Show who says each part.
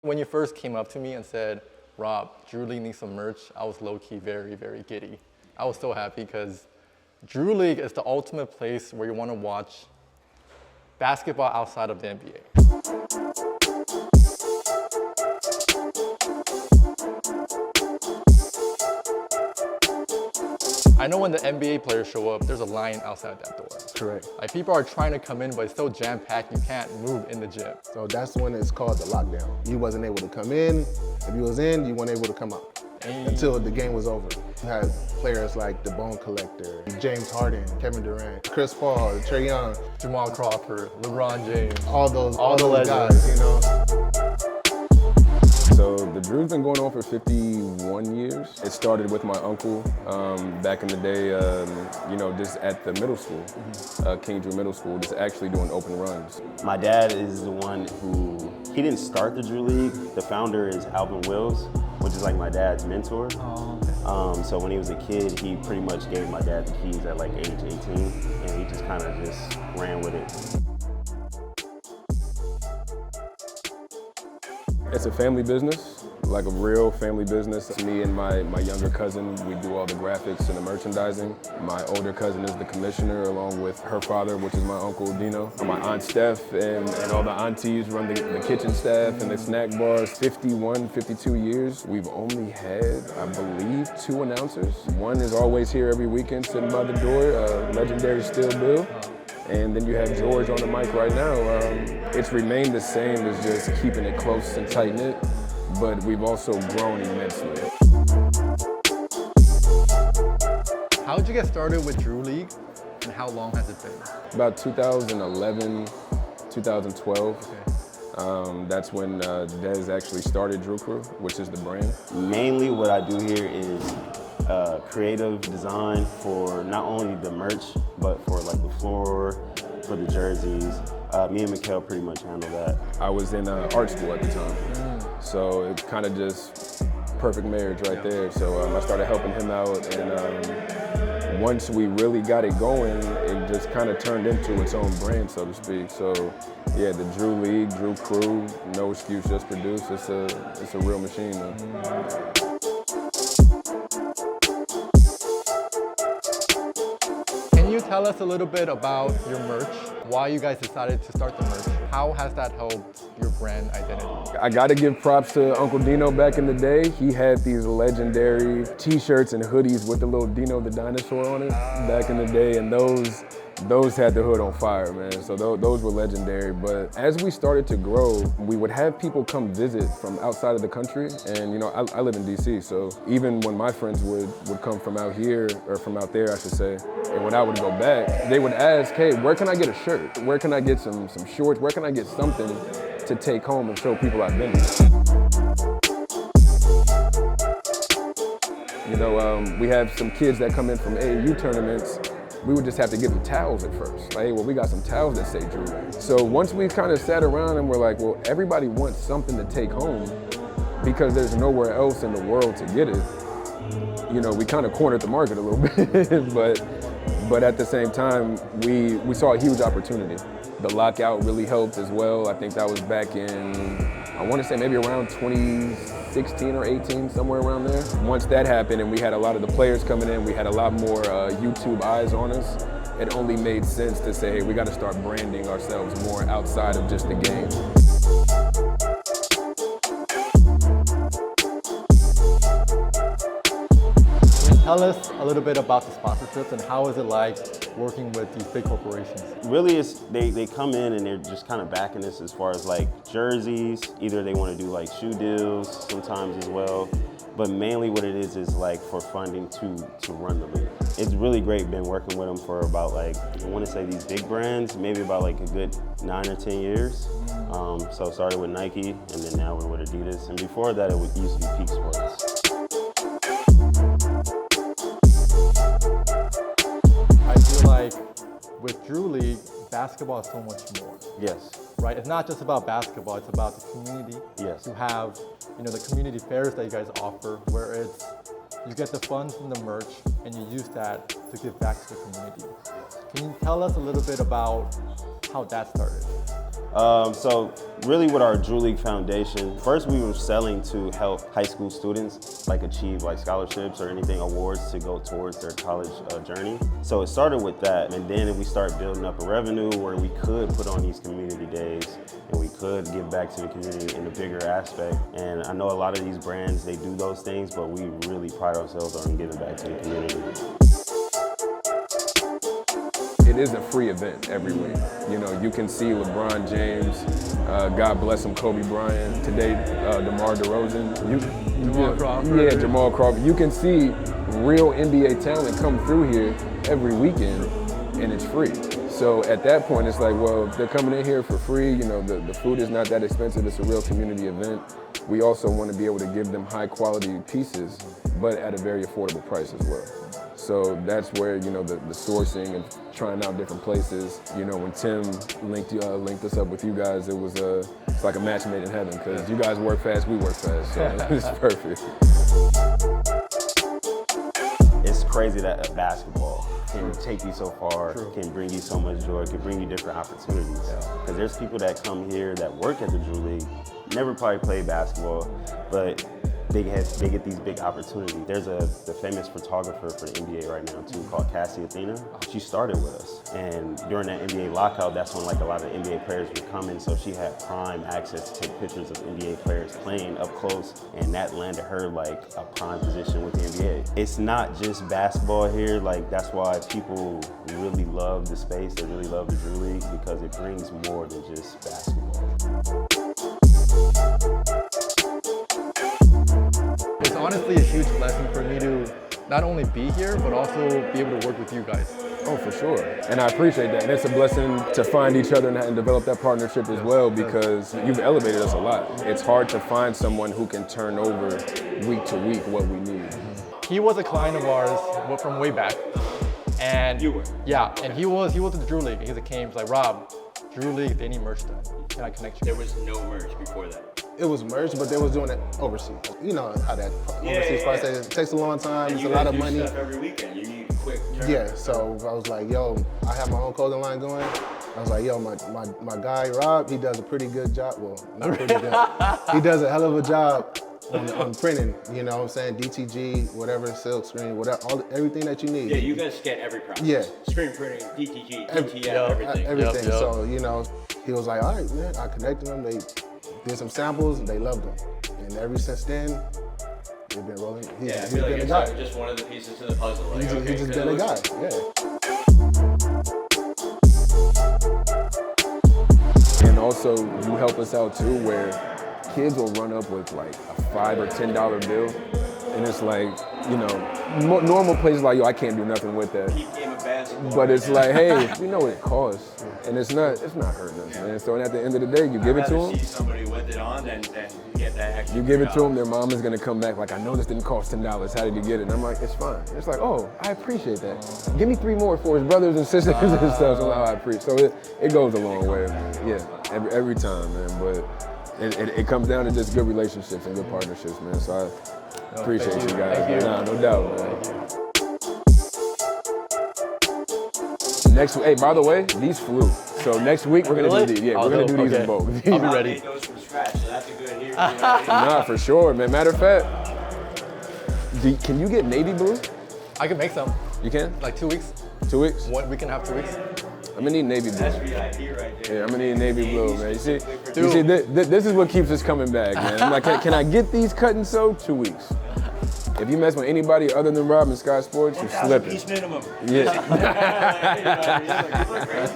Speaker 1: When you first came up to me and said, Rob, Drew League needs some merch, I was low-key very, very giddy. I was so happy because Drew League is the ultimate place where you want to watch basketball outside of the NBA. I know when the NBA players show up, there's a line outside that door.
Speaker 2: Correct.
Speaker 1: Like people are trying to come in, but it's so jam-packed, you can't move in the gym.
Speaker 2: So that's when it's called the lockdown. You wasn't able to come in. If you was in, you weren't able to come out until the game was over. You had players like the Bone Collector, James Harden, Kevin Durant, Chris Paul, Trae Young,
Speaker 1: Jamal Crawford, LeBron James.
Speaker 2: all those guys, you know.
Speaker 3: So the Drew's been going on for 51 years. It started with my uncle back in the day, you know, just at the middle school, King Drew Middle School, just actually doing open runs.
Speaker 4: My dad is the one who, he didn't start the Drew League. The founder is Alvin Wills, which is like my dad's mentor.
Speaker 1: Oh, okay.
Speaker 4: So when he was a kid, he pretty much gave my dad the keys at like age 18, and he just kind of just ran with it.
Speaker 3: It's a family business, like a real family business. Me and my younger cousin, we do all the graphics and the merchandising. My older cousin is the commissioner, along with her father, which is my uncle Dino. My aunt Steph and all the aunties run the kitchen staff and the snack bars. 51, 52 years. We've only had, I believe, 2 announcers. One is always here every weekend, sitting by the door, legendary Still Bill. And then you have George on the mic right now. It's remained the same as just keeping it close and tight-knit, but we've also grown immensely.
Speaker 1: How did you get started with Drew League, and how long has it been?
Speaker 3: About 2011, 2012.
Speaker 1: Okay.
Speaker 3: That's when Dez actually started Drew Crew, which is the brand.
Speaker 4: Mainly what I do here is creative design for not only the merch, but for like the floor, for the jerseys. Me and Mikhail pretty much handle that.
Speaker 3: I was in art school at the time, so it kind of just perfect marriage right there. So I started helping him out, and once we really got it going, it just kind of turned into its own brand, so to speak. So yeah, the Drew League, Drew Crew, no excuse, just produce. It's a real machine, though.
Speaker 1: Can you tell us a little bit about your merch? Why you guys decided to start the merch? How has that helped your brand identity?
Speaker 3: I gotta give props to Uncle Dino back in the day. He had these legendary t-shirts and hoodies with the little Dino the dinosaur on it back in the day, and those had the hood on fire, man. So those were legendary. But as we started to grow, we would have people come visit from outside of the country. And you know, I live in DC, so even when my friends would come from out here, or from out there, I should say, and when I would go back, they would ask, hey, where can I get a shirt? Where can I get some shorts? Where can I get something to take home and show people I've been here? You know, we have some kids that come in from AAU tournaments. We would just have to give them towels at first. Like, hey, well, we got some towels that say Drew. So once we kind of sat around and we're like, well, everybody wants something to take home because there's nowhere else in the world to get it. You know, we kind of cornered the market a little bit, but at the same time, we saw a huge opportunity. The lockout really helped as well. I think that was back in, I want to say maybe around 2016 or 18, somewhere around there. Once that happened and we had a lot of the players coming in, we had a lot more YouTube eyes on us, it only made sense to say, hey, we got to start branding ourselves more outside of just the game.
Speaker 1: Tell us a little bit about the sponsorships and how is it like working with these big corporations?
Speaker 4: Really, it's, they come in and they're just kind of backing us as far as like jerseys. Either they want to do like shoe deals sometimes as well. But mainly what it is like for funding to run the league. It's really great been working with them for about like, I want to say these big brands, maybe about like a good 9 or 10 years. So it started with Nike and then now we're with Adidas. And before that, it used to be Peak Sports.
Speaker 1: I feel like with Drew League, basketball is so much more.
Speaker 4: Yes.
Speaker 1: Right? It's not just about basketball, it's about the community.
Speaker 4: Yes.
Speaker 1: You have, you know, the community fairs that you guys offer where it's, you get the funds from the merch and you use that to give back to the community. Can you tell us a little bit about how that started?
Speaker 4: So really with our Drew League Foundation, first we were selling to help high school students like achieve like scholarships or anything, awards to go towards their college journey. So it started with that, and then we started building up a revenue where we could put on these community days and we could give back to the community in a bigger aspect. And I know a lot of these brands, they do those things, but we really pride ourselves on giving back to the community.
Speaker 3: It is a free event every week. You know, you can see LeBron James, God bless him, Kobe Bryant, today DeMar DeRozan.
Speaker 1: Jamal Crawford.
Speaker 3: Yeah, Jamal Crawford. You can see real NBA talent come through here every weekend, and it's free. So at that point, it's like, well, they're coming in here for free. You know, the food is not that expensive. It's a real community event. We also want to be able to give them high quality pieces, but at a very affordable price as well. So that's where, you know, the sourcing and trying out different places. You know, when Tim linked us up with you guys, it's like a match made in heaven, because you guys work fast, we work fast, so it's perfect.
Speaker 4: It's crazy that a basketball can take you so far, can bring you so much joy, can bring you different opportunities. Because there's people that come here that work at the Drew League, never probably played basketball, but they get these big opportunities. There's the famous photographer for the NBA right now too, called Cassie Athena. She started with us, and during that NBA lockout, that's when like a lot of NBA players were coming, so she had prime access to take pictures of NBA players playing up close, and that landed her like a prime position with the NBA. It's not just basketball here, like that's why people really love the space, they really love the Drew League, because it brings more than just basketball.
Speaker 1: It's honestly a huge blessing for me to not only be here, but also be able to work with you guys.
Speaker 3: Oh, for sure. And I appreciate that. And it's a blessing to find each other and develop that partnership as well, because you've elevated us a lot. It's hard to find someone who can turn over week to week what we need.
Speaker 1: He was a client of ours from way back. And
Speaker 5: You were?
Speaker 1: Yeah, and he was at the Drew League. He came, he's like, Rob, Drew League, they need merch done. Can I connect you?
Speaker 5: There was no merch before that.
Speaker 2: It was merged, but they was doing it overseas. You know how that overseas process, it takes a long time, it's a lot of money.
Speaker 5: Stuff every weekend. You need quick turn.
Speaker 2: Yeah, so I was like, yo, I have my own clothing line going. I was like, yo, my guy, Rob, he does a pretty good job. Well, not pretty good. He does a hell of a job on printing, you know what I'm saying? DTG, whatever, silk screen, whatever, everything that you need.
Speaker 5: Yeah, you guys get every process.
Speaker 2: Yeah.
Speaker 5: Screen printing, DTG, DTL, everything.
Speaker 2: Everything.
Speaker 1: Yep.
Speaker 2: So, you know, he was like, all right, man, I connected them. They did some samples and they loved them. And ever since then, they've been rolling. He's
Speaker 5: I feel like
Speaker 2: been
Speaker 5: you're
Speaker 2: a guy.
Speaker 5: just one of the pieces to the puzzle. Like,
Speaker 2: He's
Speaker 5: okay,
Speaker 2: just
Speaker 5: good,
Speaker 2: been a guy,
Speaker 5: looks-
Speaker 2: yeah.
Speaker 3: And also, you help us out too, where kids will run up with like a $5 or $10 bill, and it's like, you know, normal places like, yo, I can't do nothing with that.
Speaker 5: Keep game of basketball.
Speaker 3: But it's like, hey, we know what it costs, and it's not hurting us, man. So at the end of the day, you give it to
Speaker 5: I'd rather
Speaker 3: them.
Speaker 5: see somebody with it on than get that extra.
Speaker 3: You give it to them,
Speaker 5: $3.
Speaker 3: their mom is gonna come back like, I know this didn't cost $10. How did you get it? And I'm like, it's fine. It's like, oh, I appreciate that. Give me 3 more for his brothers and sisters and stuff. So I appreciate. So it goes a long way, man. Yeah, every time, man. But it comes down to just good relationships and good partnerships, man. So I appreciate you guys.
Speaker 1: Thank you.
Speaker 3: Nah, no doubt, man. Next week, hey, by the way, these flew. So next week we're gonna do these. Yeah, we're gonna do these in both.
Speaker 1: I'll be
Speaker 5: I
Speaker 1: ready.
Speaker 5: made those from scratch, so that's a good here.
Speaker 3: Nah, for sure, man. Matter of fact, can you get navy blue?
Speaker 1: I can make some,
Speaker 3: You can?
Speaker 1: like 2 weeks.
Speaker 3: 2 weeks?
Speaker 1: We can have 2 weeks.
Speaker 3: I'm gonna need navy blue.
Speaker 5: That's VIP right there.
Speaker 3: Yeah, I'm gonna need navy blue, man. You see,
Speaker 1: Dude.
Speaker 3: this is what keeps us coming back, man. I'm like, can I get these cut and sew? 2 weeks. If you mess with anybody other than Rob and Sky Sports, you're slipping.
Speaker 5: Piece minimum.
Speaker 3: Yeah.
Speaker 5: You look crazy.